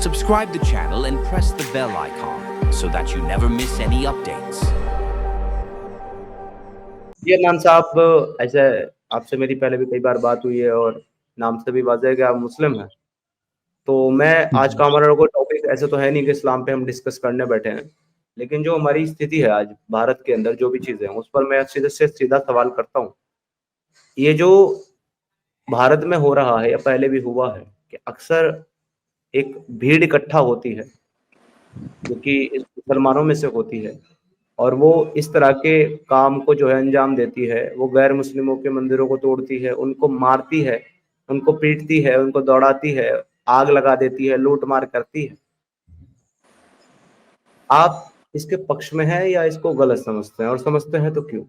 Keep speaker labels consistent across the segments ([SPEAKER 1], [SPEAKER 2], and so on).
[SPEAKER 1] Subscribe the channel and press the bell icon so that you never miss any updates.
[SPEAKER 2] ये नाम साहब, ऐसे आपसे मेरी पहले भी कई बार बात हुई है और नाम से भी वाज़ेह है कि आप मुस्लिम हैं। तो मैं आज का हमारा कोई टॉपिक ऐसे तो है नहीं कि इस्लाम पे हम डिस्कस करने बैठे हैं, लेकिन जो हमारी स्थिति है आज भारत के अंदर जो भी चीज़ें हैं, उस पर मैं सीधे से सीधा सवाल करता हूँ। ये जो भारत में हो रहा है या पहले भी हुआ है कि अक्सर एक भीड़ इकट्ठा होती है, जो कि इस मुसलमानों में से होती है और वो इस तरह के काम को जो है अंजाम देती है। वो गैर मुस्लिमों के मंदिरों को तोड़ती है, उनको मारती है, उनको पीटती है, उनको दौड़ाती है, आग लगा देती है, लूट-मार करती है। आप इसके पक्ष में हैं या इसको गलत समझते हैं और समझते हैं तो क्यों?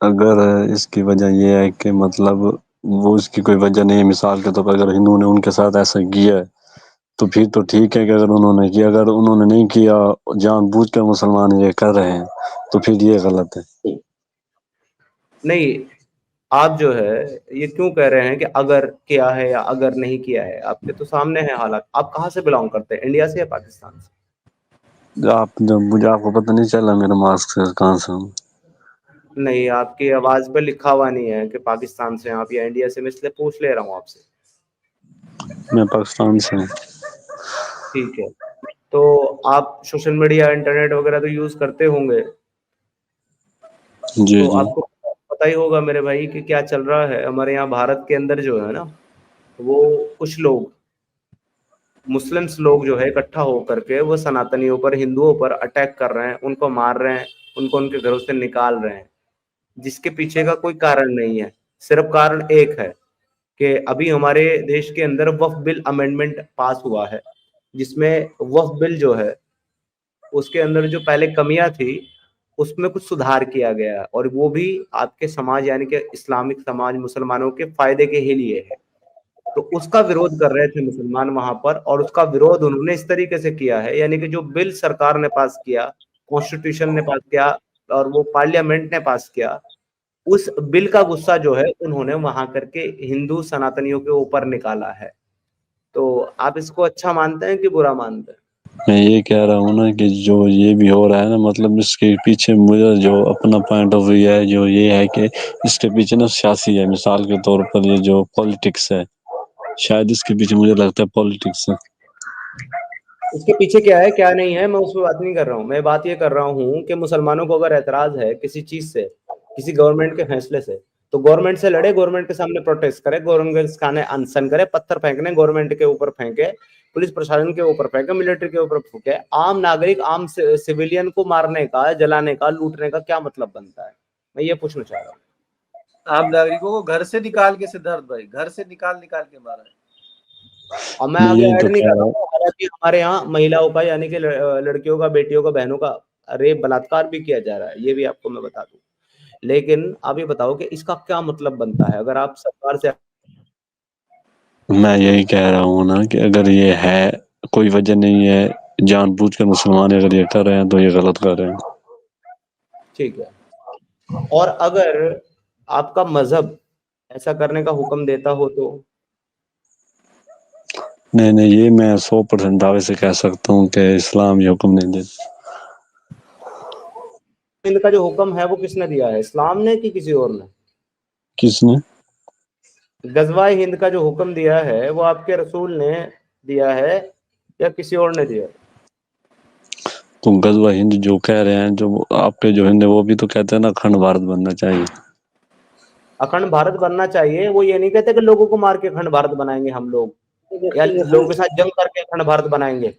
[SPEAKER 3] अगर इसकी वजह ये है कि मतलब वो इसकी कोई वजह नहीं है। मिसाल के तौर पर अगर हिंदू ने उनके साथ ऐसा किया है तो फिर तो ठीक है कि अगर उन्होंने किया। अगर उन्होंने नहीं किया, जानबूझकर मुसलमान ये कर रहे हैं, तो फिर ये गलत है।
[SPEAKER 2] नहीं, आप जो है ये क्यों कह रहे हैं कि अगर किया है या अगर नहीं किया है? आपके तो सामने है हालात। आप कहाँ से बिलॉन्ग करते हैं, इंडिया से या पाकिस्तान से?
[SPEAKER 3] आपको पता नहीं चला मेरा मास्क से कहाँ से हूँ?
[SPEAKER 2] नहीं, आपकी आवाज़ पे लिखा हुआ नहीं है कि पाकिस्तान से हैं आप या इंडिया से, मैं इसलिए पूछ ले रहा हूँ आपसे।
[SPEAKER 3] मैं पाकिस्तान से हूँ।
[SPEAKER 2] ठीक है, तो आप सोशल मीडिया, इंटरनेट वगैरह तो यूज़ करते होंगे,
[SPEAKER 3] जी
[SPEAKER 2] तो
[SPEAKER 3] जी।
[SPEAKER 2] आपको पता ही होगा मेरे भाई कि क्या चल रहा है हमारे यहाँ भारत के अंदर जो है ना, वो कुछ लोग, मुस्लिम्स लोग जो है इकट्ठा होकर के वो सनातनियों पर, हिंदुओं पर अटैक कर रहे हैं, उनको मार रहे हैं, उनको उनके घरों से निकाल रहे हैं, जिसके पीछे का कोई कारण नहीं है। सिर्फ कारण एक है कि अभी हमारे देश के अंदर वक्फ बिल अमेंडमेंट पास हुआ है, जिसमें वक्फ बिल जो है उसके अंदर जो पहले कमियां थी उसमें कुछ सुधार किया गया है और वो भी आपके समाज यानी कि इस्लामिक समाज मुसलमानों के फायदे के ही लिए है। तो उसका विरोध कर रहे थे मुसलमान वहां पर और उसका विरोध उन्होंने इस तरीके से किया है, यानी कि जो बिल सरकार ने पास किया, कॉन्स्टिट्यूशन ने पास किया और वो पार्लियामेंट ने पास किया, उस बिल का गुस्सा जो है उन्होंने वहां करके हिंदू सनातनियों के ऊपर निकाला है। तो आप इसको अच्छा मानते हैं कि बुरा मानते हैं?
[SPEAKER 3] मैं ये कह रहा हूँ ना कि जो ये भी हो रहा है ना, मतलब इसके पीछे मुझे जो अपना पॉइंट ऑफ व्यू है जो ये है कि इसके पीछे ना सियासी है। मिसाल के तौर पर ये जो पॉलिटिक्स है, शायद इसके पीछे मुझे लगता है पॉलिटिक्स है।
[SPEAKER 2] इसके पीछे क्या है क्या नहीं है मैं उस पर बात नहीं कर रहा हूँ। मैं बात ये कर रहा हूँ कि मुसलमानों को अगर एतराज है किसी चीज से, किसी गवर्नमेंट के फैसले से, तो गवर्नमेंट से लड़े, गवर्नमेंट के सामने प्रोटेस्ट करे, गवर्नमेंट के सामने अनशन करे, पत्थर फेंकने गवर्नमेंट के ऊपर फेंके, पुलिस प्रशासन के ऊपर फेंके, मिलिट्री के ऊपर फूके। आम नागरिक, आम सिविलियन को मारने का, जलाने का, लूटने का क्या मतलब बनता है? मैं ये पूछना चाह रहा हूँ।
[SPEAKER 4] आम नागरिकों को घर से निकाल के, सिद्धार्थ भाई, घर से निकाल के मारा है।
[SPEAKER 2] और मैं
[SPEAKER 3] मैं
[SPEAKER 2] आगे
[SPEAKER 3] यही
[SPEAKER 2] ऐड
[SPEAKER 3] तो
[SPEAKER 2] नहीं
[SPEAKER 3] कह
[SPEAKER 2] कर
[SPEAKER 3] रहा
[SPEAKER 2] रहा
[SPEAKER 3] हूँ।
[SPEAKER 2] हूँ, हालांकि हमारे यहाँ महिलाओं का यानी कि लड़कियों का, बेटियों का, बहनों का रेप, बलात्कार भी किया जा रहा है, ये भी आपको मैं बता दूं। लेकिन आप ये बताओ कि इसका क्या मतलब बनता है अगर आप सरकार से?
[SPEAKER 3] मैं यही कह रहा हूँ ना कि अगर ये है, कोई वजह नहीं है, जानबूझकर मुसलमान अगर ये कर रहे हैं तो ये गलत कर रहे हैं।
[SPEAKER 2] ठीक है, और अगर आपका मजहब ऐसा करने का हुक्म देता हो तो?
[SPEAKER 3] नहीं नहीं, ये मैं 100% दावे से कह सकता हूँ कि इस्लाम ये हुक्म नहीं देता।
[SPEAKER 2] इनका जो हुक्म है वो किसने दिया है, इस्लाम ने कि किसी और ने?
[SPEAKER 3] किसने?
[SPEAKER 2] गजवाए हिंद का जो हुक्म दिया है वो आपके रसूल ने दिया है या किसी और ने दिया है?
[SPEAKER 3] तो गजवा हिंद जो कह रहे हैं, जो आपके जो हिंद है वो भी तो कहते हैं ना अखंड भारत बनना चाहिए।
[SPEAKER 2] अखंड भारत बनना चाहिए, वो ये नहीं कहते कि लोगों को मार के अखंड भारत बनाएंगे हम लोग या लोगों के साथ जंग करके अखंड भारत बनाएंगे।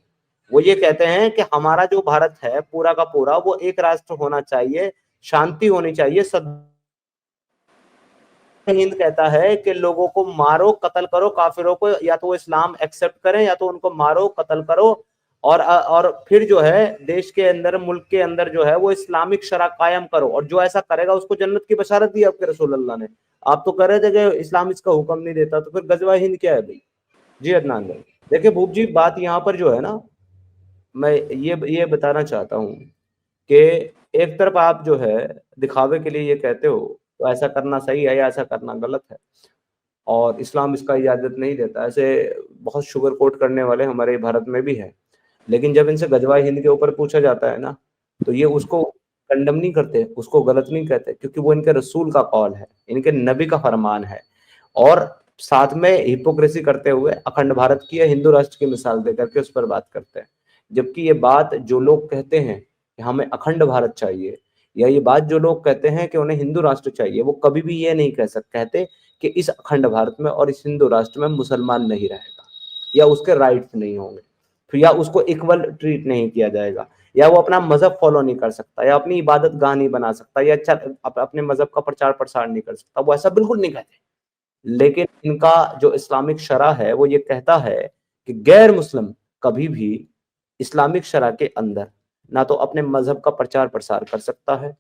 [SPEAKER 2] वो ये कहते हैं कि हमारा जो भारत है पूरा का पूरा वो एक राष्ट्र होना चाहिए, शांति होनी चाहिए, सद। हिंद कहता है कि लोगों को मारो, कत्ल करो, काफिरों को या तो वो इस्लाम एक्सेप्ट करें या तो उनको मारो, कत्ल करो, और फिर जो है देश के अंदर, मुल्क के अंदर जो है वो इस्लामिक शरा कायम करो, और जो ऐसा करेगा उसको जन्नत की बशारत दी आपके रसूल अल्लाह ने। आप तो कह रहे थे कि इस्लाम इसका हुक्म नहीं देता, तो फिर गजवा हिंद क्या है भाई? जी अदनान भाई, देखिए भूप जी, बात यहाँ पर जो है ना, मैं ये बताना चाहता हूँ कि एक तरफ आप जो है दिखावे के लिए ये कहते हो तो ऐसा करना सही है या ऐसा करना गलत है, और इस्लाम इसका इजाज़त नहीं देता। ऐसे बहुत शुगर कोट करने वाले हमारे भारत में भी हैं। लेकिन जब इनसे गज़वाए हिंद के ऊपर पूछा जाता है ना, तो ये उसको कंडेम नहीं करते, उसको गलत नहीं कहते, क्योंकि वो इनके रसूल का कौल है, इनके नबी का फरमान है। और साथ में हिपोक्रेसी करते हुए अखंड भारत की या हिंदू राष्ट्र की मिसाल देकर के उस पर बात करते हैं। जबकि ये बात जो लोग कहते हैं कि हमें अखंड भारत चाहिए, या ये बात जो लोग कहते हैं कि उन्हें हिंदू राष्ट्र चाहिए, वो कभी भी ये नहीं कहते कि इस अखंड भारत में और इस हिंदू राष्ट्र में मुसलमान नहीं रहेगा, या उसके राइट्स नहीं होंगे, फिर या उसको इक्वल ट्रीट नहीं किया जाएगा, या वो अपना मजहब फॉलो नहीं कर सकता, या अपनी इबादत गाह नहीं बना सकता, या अपने मजहब का प्रचार प्रसार नहीं कर सकता। वो ऐसा बिल्कुल नहीं कहते। लेकिन इनका जो इस्लामिक शरा है वो ये कहता है कि गैर मुस्लिम कभी भी इस्लामिक शरा के अंदर ना तो अपने मजहब का प्रचार प्रसार कर सकता है,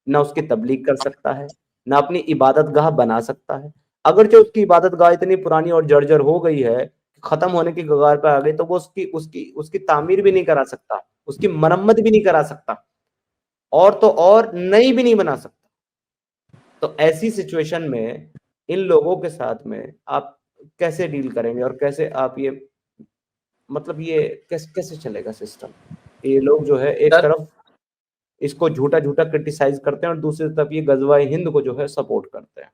[SPEAKER 2] ना उसकी तबलीग कर सकता है, ना अपनी इबादत गाह बना सकता है। अगर जो उसकी इबादत गाह इतनी पुरानी और जर्जर हो गई है, खत्म होने की कगार पर आ गई, तो वो उसकी तामीर भी नहीं करा सकता, उसकी मरम्मत भी नहीं करा सकता, और तो और नई भी नहीं बना सकता। तो ऐसी सिचुएशन में इन लोगों के साथ में आप कैसे डील करेंगे, और कैसे आप ये मतलब ये कैसे चलेगा सिस्टम? ये लोग जो है एक तरफ इसको झूठा क्रिटिसाइज करते हैं और दूसरी तरफ ये गजवाए हिंद को जो है सपोर्ट करते हैं।